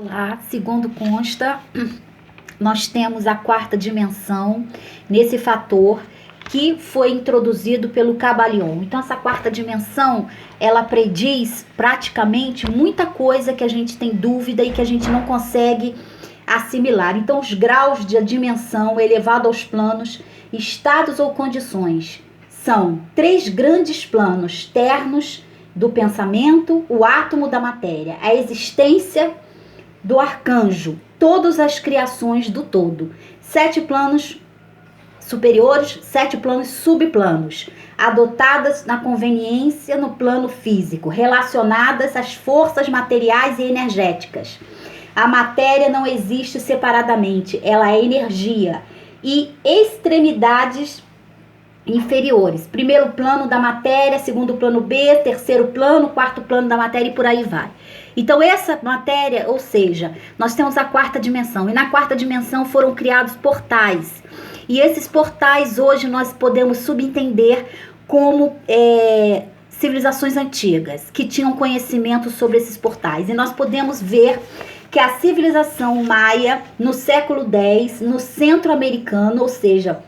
Lá, segundo consta, nós temos a quarta dimensão nesse fator que foi introduzido pelo Kybalion. Então, essa quarta dimensão, ela prediz praticamente muita coisa que a gente tem dúvida e que a gente não consegue assimilar. Então, os graus de dimensão elevado aos planos, estados ou condições, são 3 grandes planos ternos do pensamento, o átomo da matéria, a existência do arcanjo, todas as criações do todo, 7 planos superiores, 7 planos subplanos, adotadas na conveniência no plano físico, relacionadas às forças materiais e energéticas. A matéria não existe separadamente, ela é energia e extremidades inferiores. Primeiro plano da matéria, segundo plano B, terceiro plano, quarto plano da matéria e por aí vai. Então essa matéria, ou seja, nós temos a quarta dimensão e na quarta dimensão foram criados portais. E esses portais hoje nós podemos subentender como civilizações antigas que tinham conhecimento sobre esses portais. E nós podemos ver que a civilização maia no século X, no centro americano, ou seja,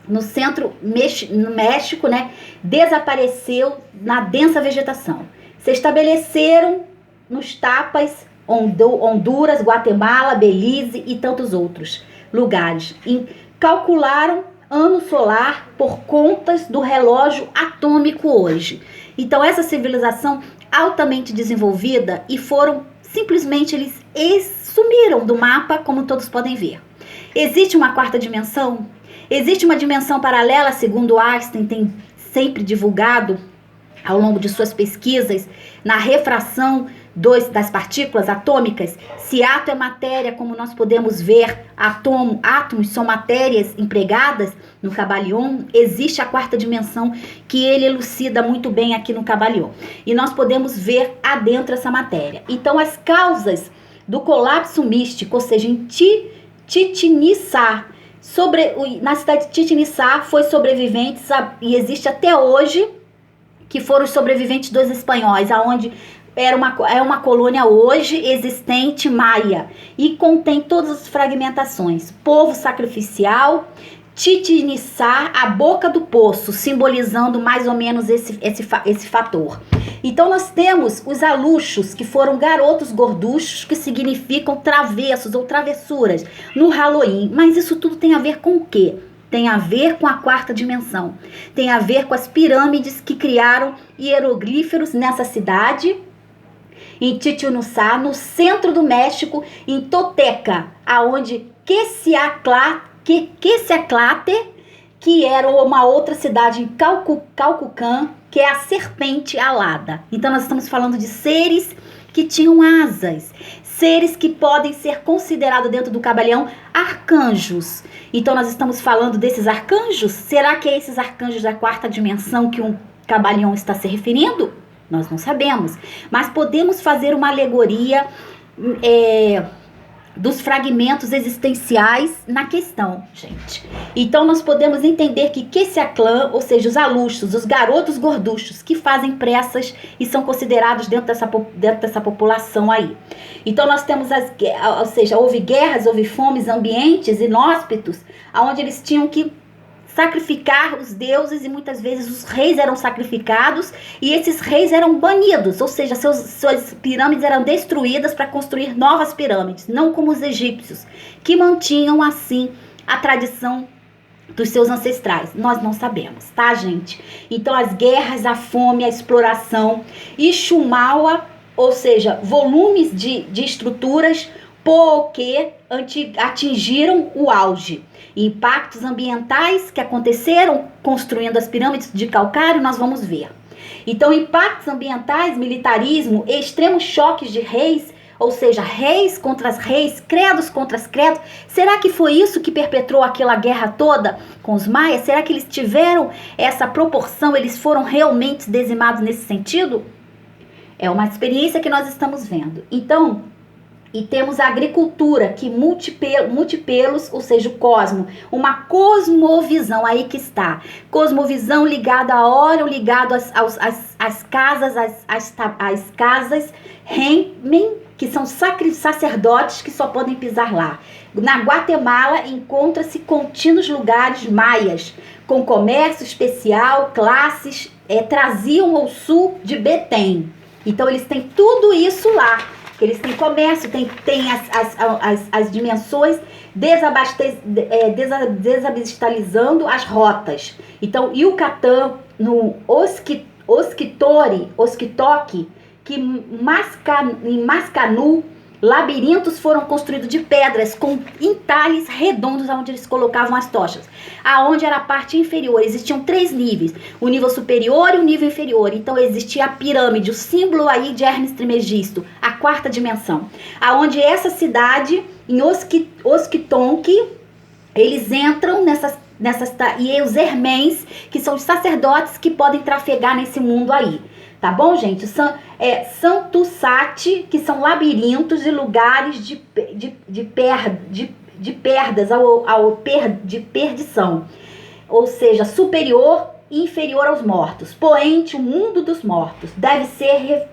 no centro, no México, né, desapareceu na densa vegetação. Se estabeleceram nos Tapas, Honduras, Guatemala, Belize e tantos outros lugares. E calcularam ano solar por contas do relógio atômico hoje. Então essa civilização altamente desenvolvida e foram simplesmente eles sumiram do mapa, como todos podem ver. Existe uma quarta dimensão? Existe uma dimensão paralela, segundo Einstein tem sempre divulgado ao longo de suas pesquisas, na refração das partículas atômicas. Se átomo é matéria, como nós podemos ver, átomos são matérias empregadas no Kybalion, existe a quarta dimensão que ele elucida muito bem aqui no Kybalion. E nós podemos ver adentro essa matéria. Então, as causas do colapso místico, ou seja, em Chichen Itza, na cidade de Chichen Itza, foi sobreviventes, e existe até hoje, que foram os sobreviventes dos espanhóis, aonde é uma colônia hoje existente maia, e contém todas as fragmentações. Povo sacrificial, Chichen Itza, a boca do poço, simbolizando mais ou menos esse fator. Então nós temos os aluxos, que foram garotos gorduchos, que significam travessos ou travessuras no Halloween. Mas isso tudo tem a ver com o quê? Tem a ver com a quarta dimensão. Tem a ver com as pirâmides que criaram hieroglíferos nessa cidade, em Chichen Itza, no centro do México, em Toteca, aonde Quetzalcoatl, que era uma outra cidade em Calcucán, que é a serpente alada. Então nós estamos falando de seres que tinham asas, seres que podem ser considerados dentro do Kybalion arcanjos. Então nós estamos falando desses arcanjos? Será que é esses arcanjos da quarta dimensão que o Kybalion está se referindo? Nós não sabemos, mas podemos fazer uma alegoria dos fragmentos existenciais na questão, gente. Então nós podemos entender que Quetzalcoatl, ou seja, os aluxos, os garotos gorduchos que fazem pressas e são considerados dentro dessa população aí. Então nós temos ou seja, houve guerras, houve fomes, ambientes inóspitos, onde eles tinham que sacrificar os deuses, e muitas vezes os reis eram sacrificados e esses reis eram banidos, ou seja, suas pirâmides eram destruídas para construir novas pirâmides, não como os egípcios, que mantinham assim a tradição dos seus ancestrais. Nós não sabemos, tá, gente? Então as guerras, a fome, a exploração e Xumaua, ou seja, volumes de estruturas porque atingiram o auge. Impactos ambientais que aconteceram construindo as pirâmides de calcário, nós vamos ver. Então, impactos ambientais, militarismo, extremos choques de reis, ou seja, reis contra as reis, credos contra as credos. Será que foi isso que perpetrou aquela guerra toda com os maias? Será que eles tiveram essa proporção? Eles foram realmente dizimados nesse sentido? É uma experiência que nós estamos vendo. Então, e temos a agricultura, que multipelos, ou seja, o cosmo, uma cosmovisão, aí que está. Cosmovisão ligada a óleo, ligado às casas, às casas que são sacerdotes que só podem pisar lá. Na Guatemala encontra-se contínuos lugares maias, com comércio especial, classes, traziam ao sul de Betém. Então eles têm tudo isso lá. Eles têm comércio, tem as dimensões, desabastalizando as rotas. Então, Yucatán, no Oskitoque, em Mascanu, labirintos foram construídos de pedras com entalhes redondos onde eles colocavam as tochas. Aonde era a parte inferior, existiam 3 níveis, o nível superior e o nível inferior. Então existia a pirâmide, o símbolo aí de Hermes Trismegisto, a 4ª dimensão. Aonde essa cidade, em Oskitonque, eles entram e os hermens, que são os sacerdotes que podem trafegar nesse mundo aí. Tá bom, gente? Santo Sati, que são labirintos e lugares de perdição. Ou seja, superior e inferior aos mortos. Poente, o mundo dos mortos. Deve ser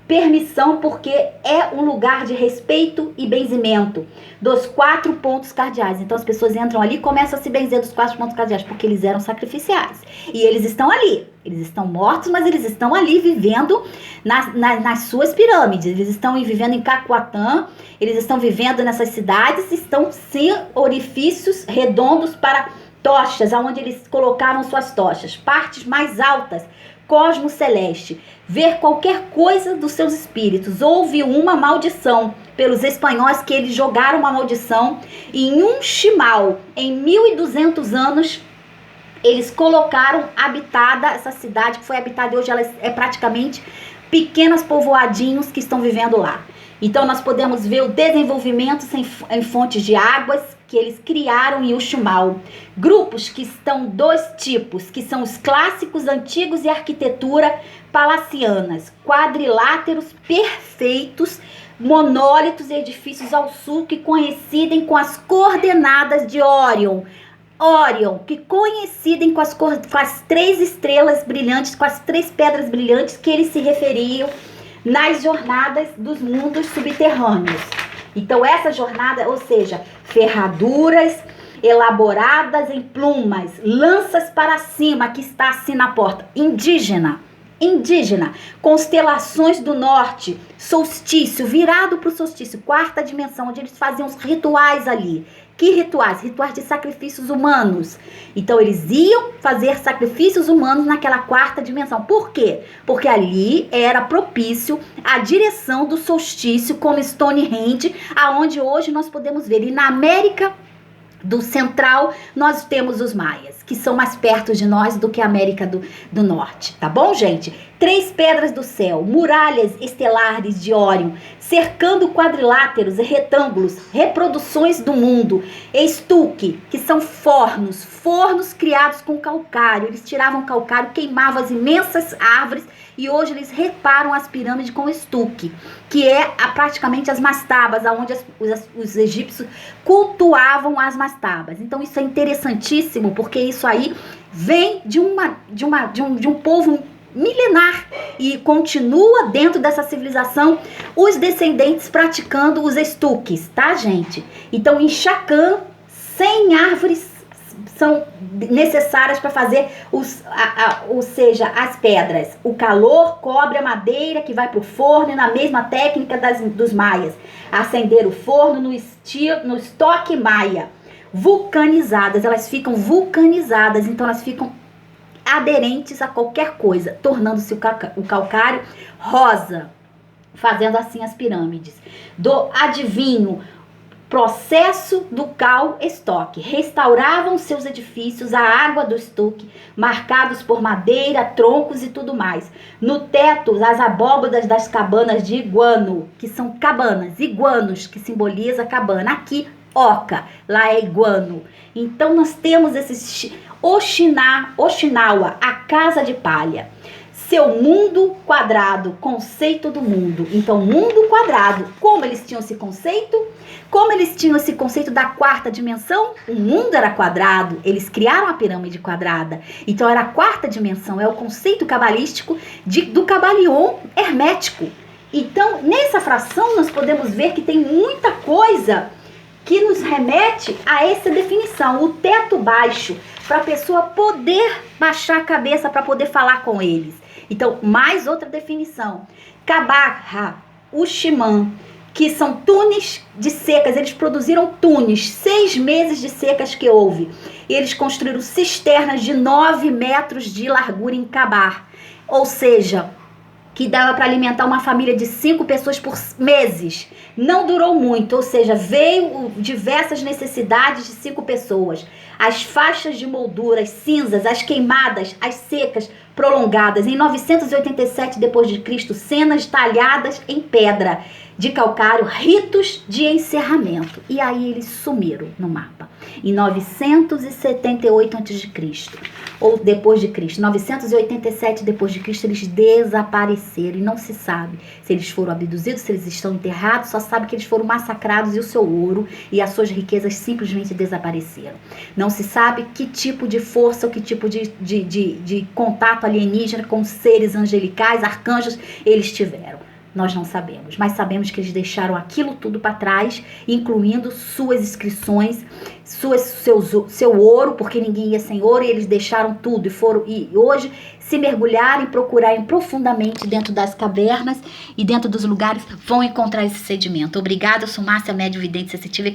permissão, porque é um lugar de respeito e benzimento dos 4 pontos cardeais. Então as pessoas entram ali e começam a se benzer dos 4 pontos cardeais, porque eles eram sacrificiais. E eles estão ali. Eles estão mortos, mas eles estão ali vivendo nas suas pirâmides. Eles estão vivendo em Cacoatã, eles estão vivendo nessas cidades, estão sem orifícios redondos para tochas, onde eles colocavam suas tochas. Partes mais altas, cosmos celeste. Ver qualquer coisa dos seus espíritos. Houve uma maldição pelos espanhóis, que eles jogaram uma maldição em um chimal. Em 1200 anos, eles colocaram habitada essa cidade, que foi habitada e hoje ela é praticamente pequenos povoadinhos que estão vivendo lá. Então nós podemos ver o desenvolvimento em fontes de águas que eles criaram em Uxmal. Grupos que estão 2 tipos, que são os clássicos antigos e arquitetura palacianas, quadriláteros perfeitos, monólitos e edifícios ao sul que coincidem com as coordenadas de Órion, que coincidem com as 3 estrelas brilhantes, com as 3 pedras brilhantes que eles se referiam nas jornadas dos mundos subterrâneos. Então essa jornada, ou seja, ferraduras elaboradas em plumas, lanças para cima, que está assim na porta, indígena, constelações do norte, solstício, virado para o solstício, 4ª dimensão, onde eles faziam os rituais ali. Que rituais? Rituais de sacrifícios humanos. Então eles iam fazer sacrifícios humanos naquela 4ª dimensão. Por quê? Porque ali era propício a direção do solstício, como Stonehenge, aonde hoje nós podemos ver. E na América do Central, nós temos os maias, que são mais perto de nós do que a América do Norte, tá bom, gente? 3 pedras do céu, muralhas estelares de Órion, cercando quadriláteros e retângulos, reproduções do mundo, estuque, que são fornos criados com calcário. Eles tiravam calcário, queimavam as imensas árvores, e hoje eles reparam as pirâmides com estuque, que é praticamente as mastabas, onde os egípcios cultuavam as mastabas. Então isso é interessantíssimo, porque isso aí vem de um povo milenar e continua dentro dessa civilização os descendentes praticando os estuques, tá, gente? Então em Chacã, 100 árvores são necessárias para fazer ou seja, as pedras. O calor cobre a madeira que vai para o forno, na mesma técnica dos maias. Acender o forno no estoque maia. Vulcanizadas, elas ficam vulcanizadas, então elas ficam aderentes a qualquer coisa, tornando-se o calcário rosa, fazendo assim as pirâmides. Adivinho, processo do cal-estoque. Restauravam seus edifícios à água do estuque, marcados por madeira, troncos e tudo mais. No teto, as abóbadas das cabanas de iguano, que são cabanas, iguanos, que simboliza cabana. Aqui, oca, lá é iguano. Então nós temos esses Oxinawa, a casa de palha. Seu mundo quadrado, conceito do mundo. Então, mundo quadrado, como eles tinham esse conceito? Como eles tinham esse conceito da 4ª dimensão? O mundo era quadrado, eles criaram a pirâmide quadrada. Então, era a 4ª dimensão, é o conceito cabalístico do Cabalion hermético. Então, nessa fração, nós podemos ver que tem muita coisa que nos remete a essa definição, o teto baixo, para a pessoa poder baixar a cabeça para poder falar com eles. Então, mais outra definição. Cabarra, Uximã, que são túneis de secas. Eles produziram túneis, 6 meses de secas que houve. Eles construíram cisternas de 9 metros de largura em Cabar. Ou seja, que dava para alimentar uma família de 5 pessoas por meses. Não durou muito, ou seja, veio diversas necessidades de 5 pessoas. As faixas de moldura, as cinzas, as queimadas, as secas prolongadas. Em 987 d.C., cenas talhadas em pedra de calcário, ritos de encerramento. E aí eles sumiram no mapa. Em 978 a.C., ou depois de Cristo, 987 depois de Cristo, eles desapareceram e não se sabe se eles foram abduzidos, se eles estão enterrados, só sabe que eles foram massacrados e o seu ouro e as suas riquezas simplesmente desapareceram. Não se sabe que tipo de força ou que tipo de contato alienígena com seres angelicais, arcanjos, eles tiveram. Nós não sabemos, mas sabemos que eles deixaram aquilo tudo para trás, incluindo suas inscrições, seu ouro, porque ninguém ia sem ouro, e eles deixaram tudo e hoje, se mergulharem, procurarem profundamente dentro das cavernas e dentro dos lugares, vão encontrar esse sedimento. Obrigada, eu sou Márcia, médium vidente sensitiva e